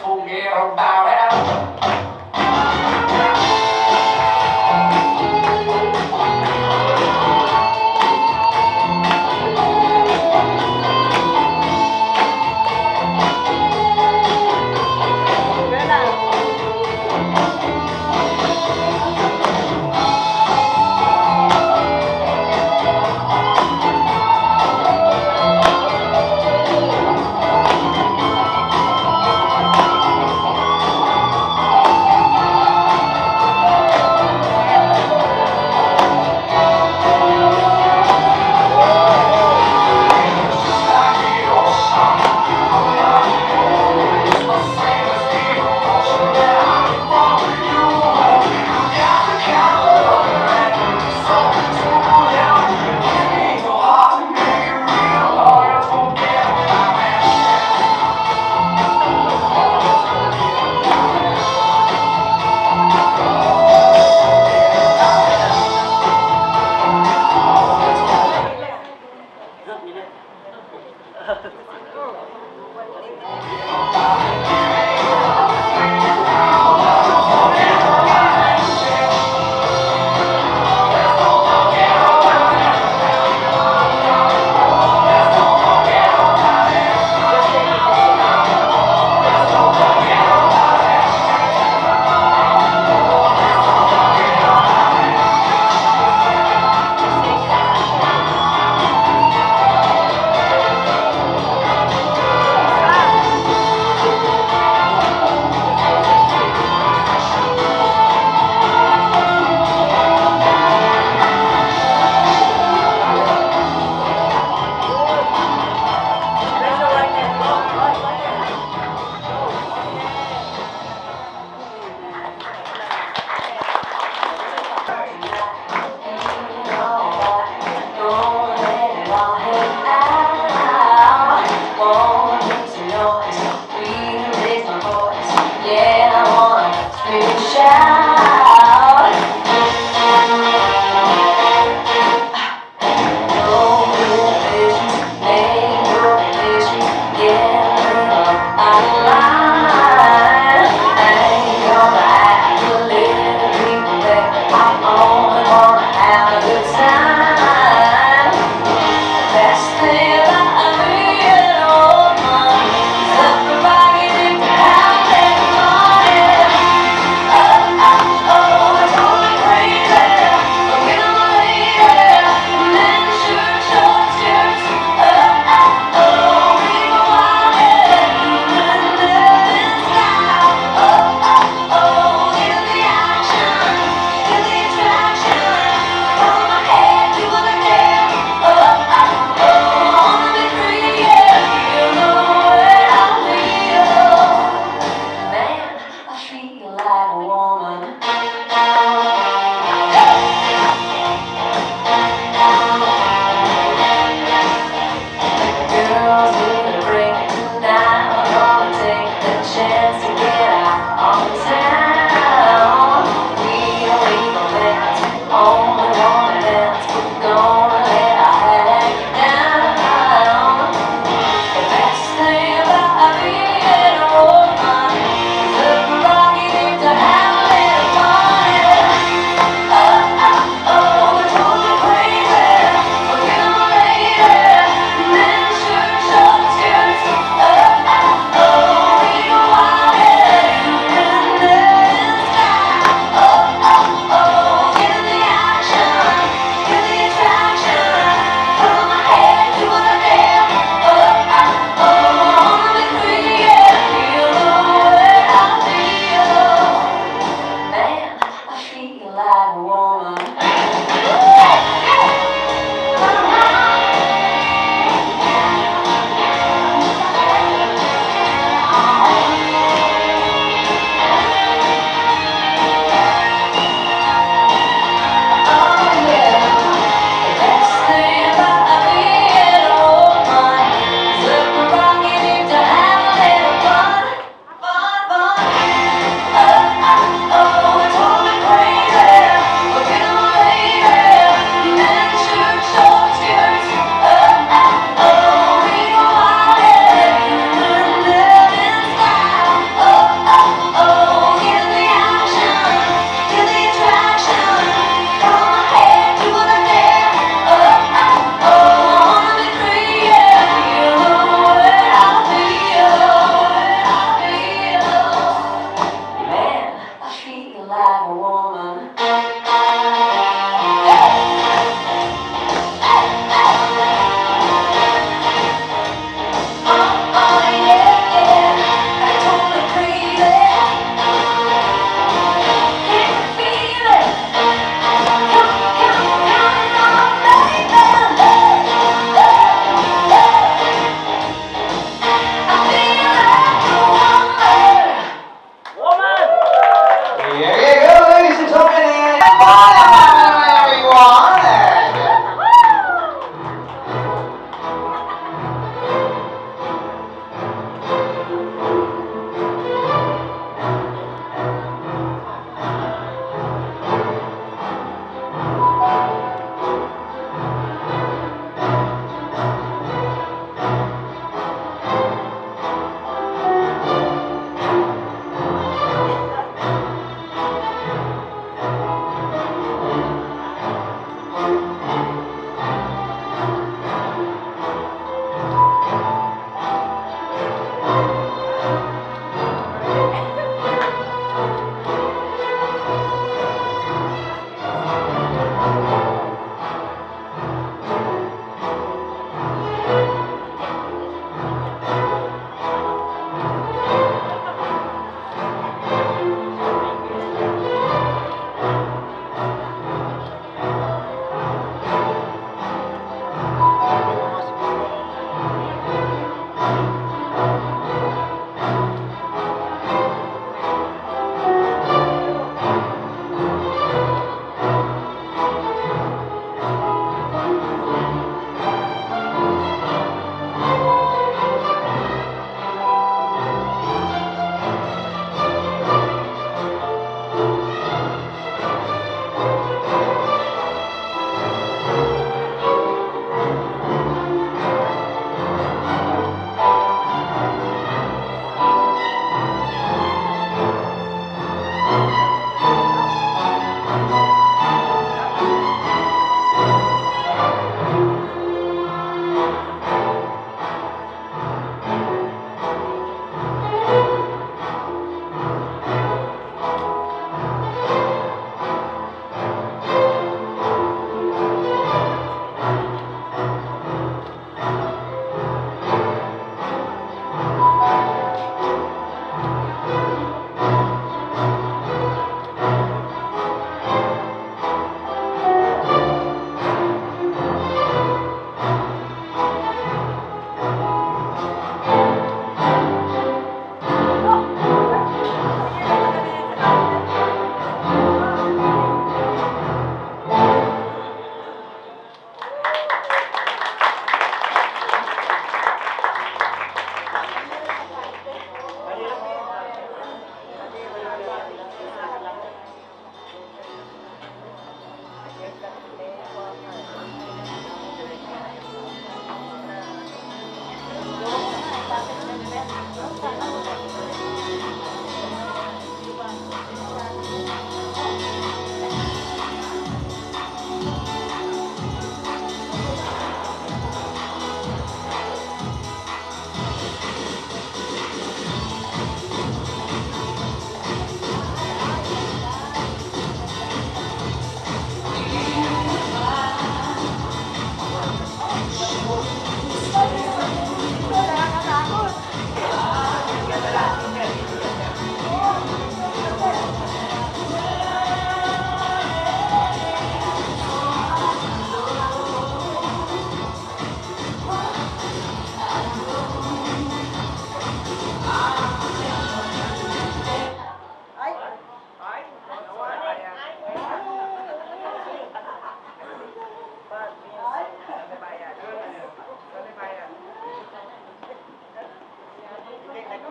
Speaker 16: Forget about it.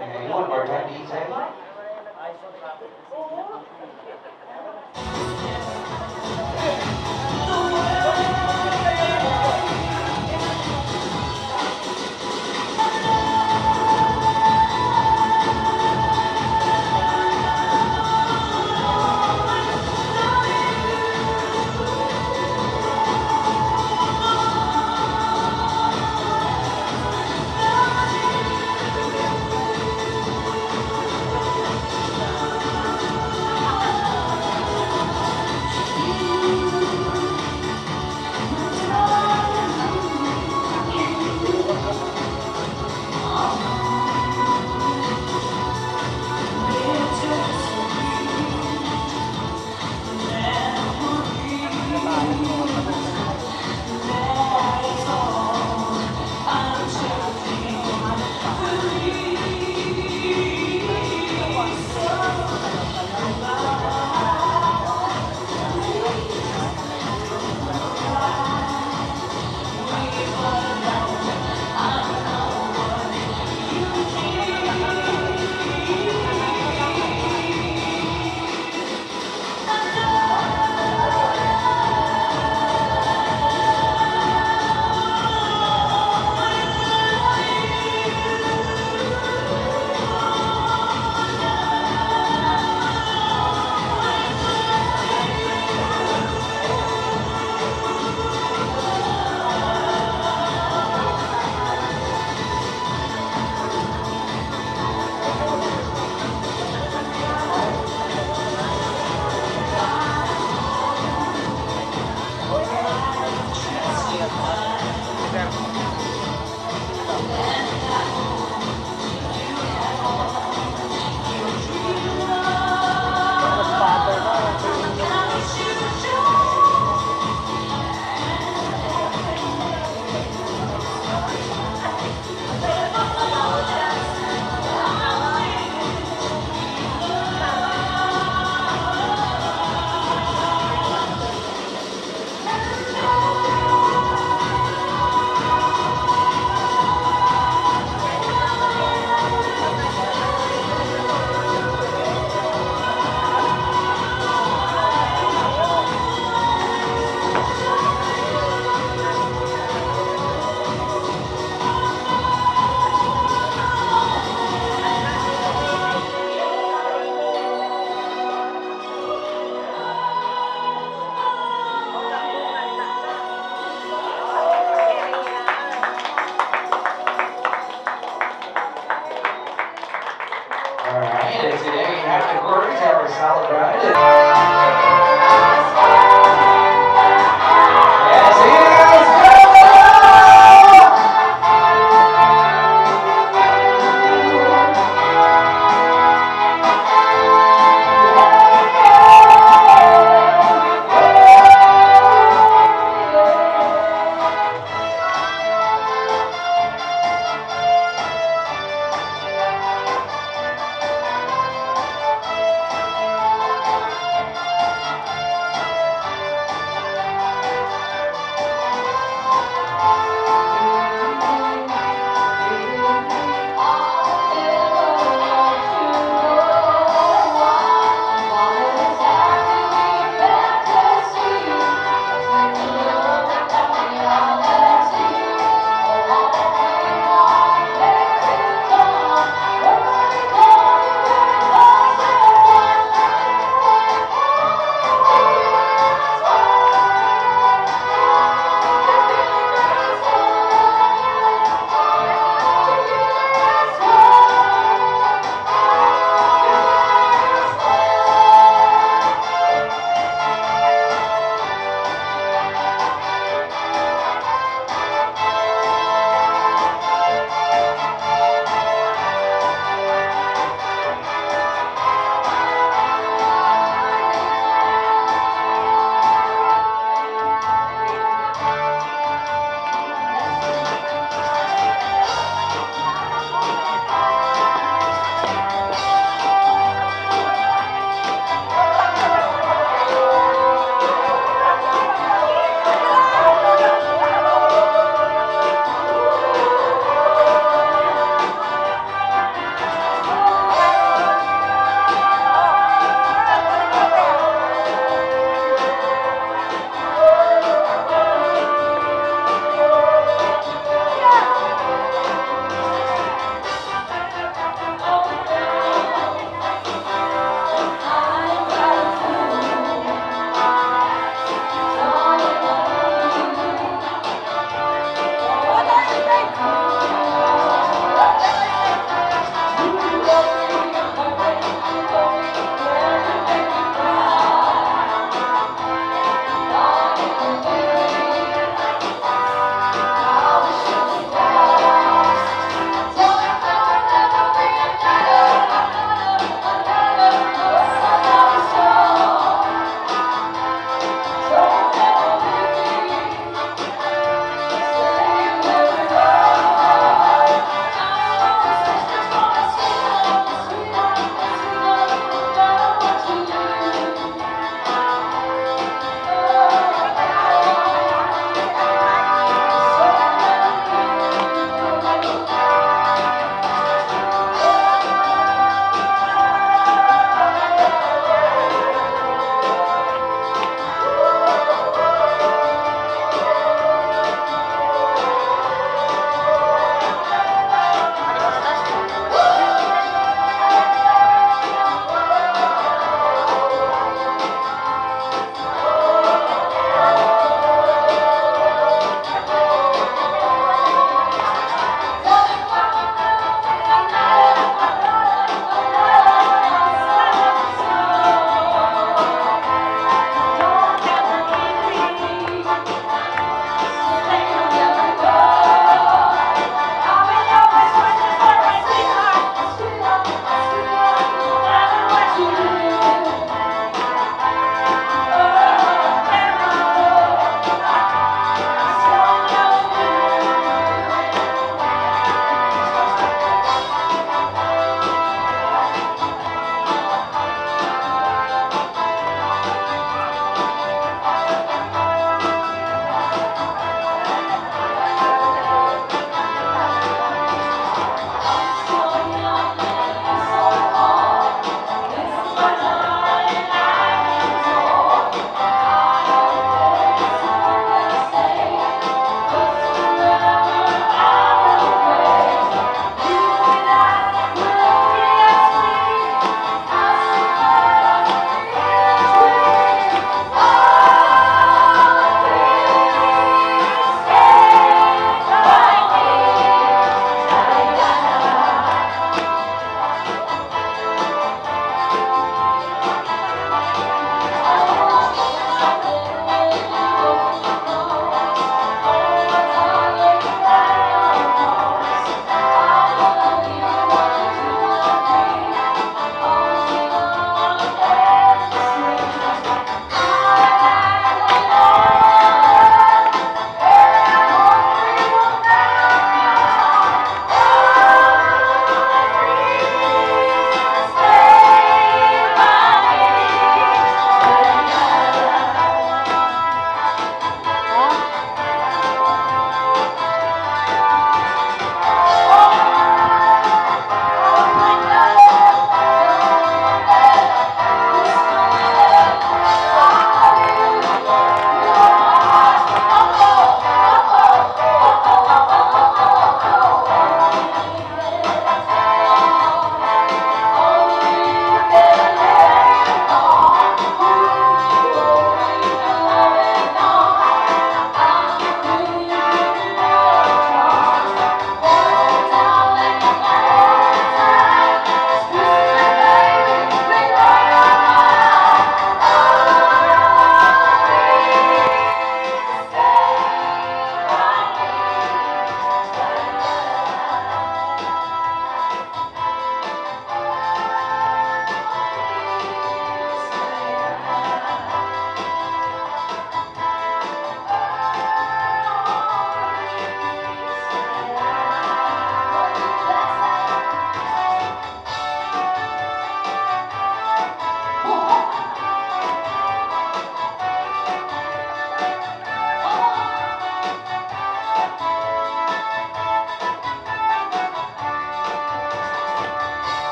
Speaker 12: Okay, one more time, DJ. Alright, and today we have the quarters of our solid ride.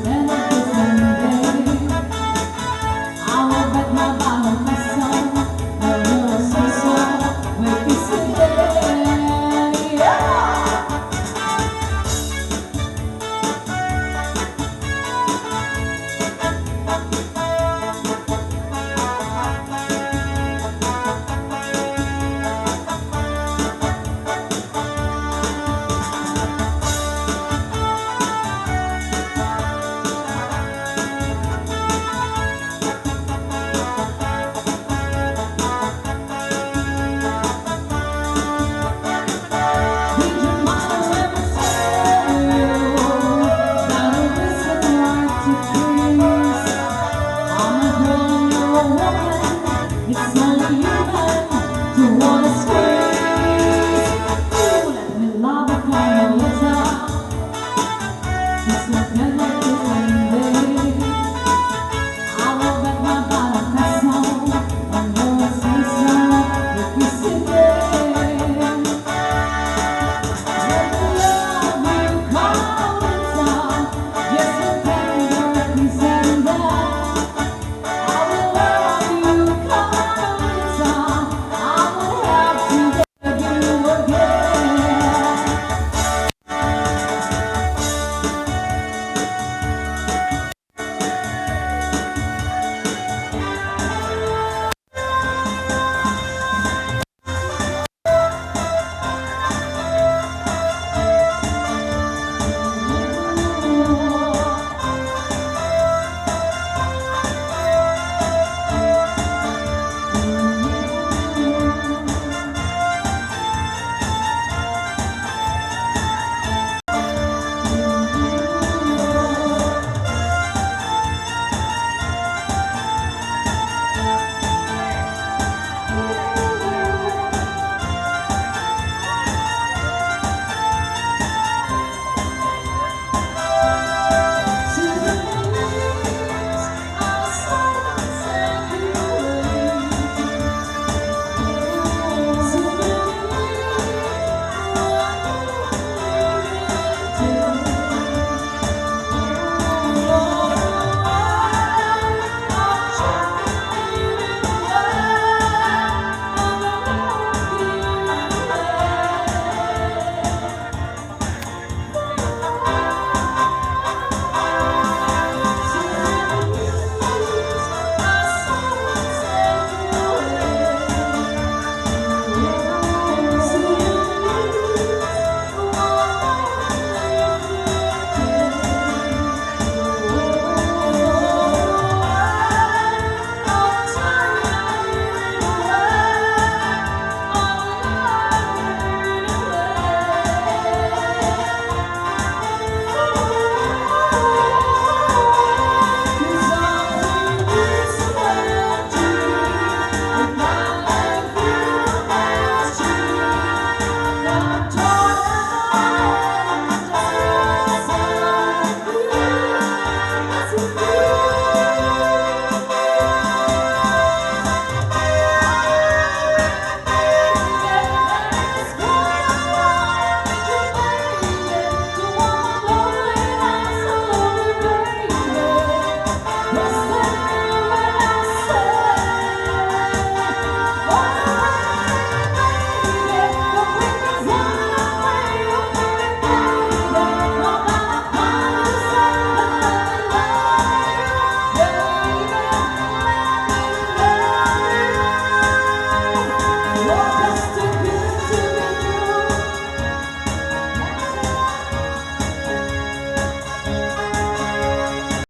Speaker 16: and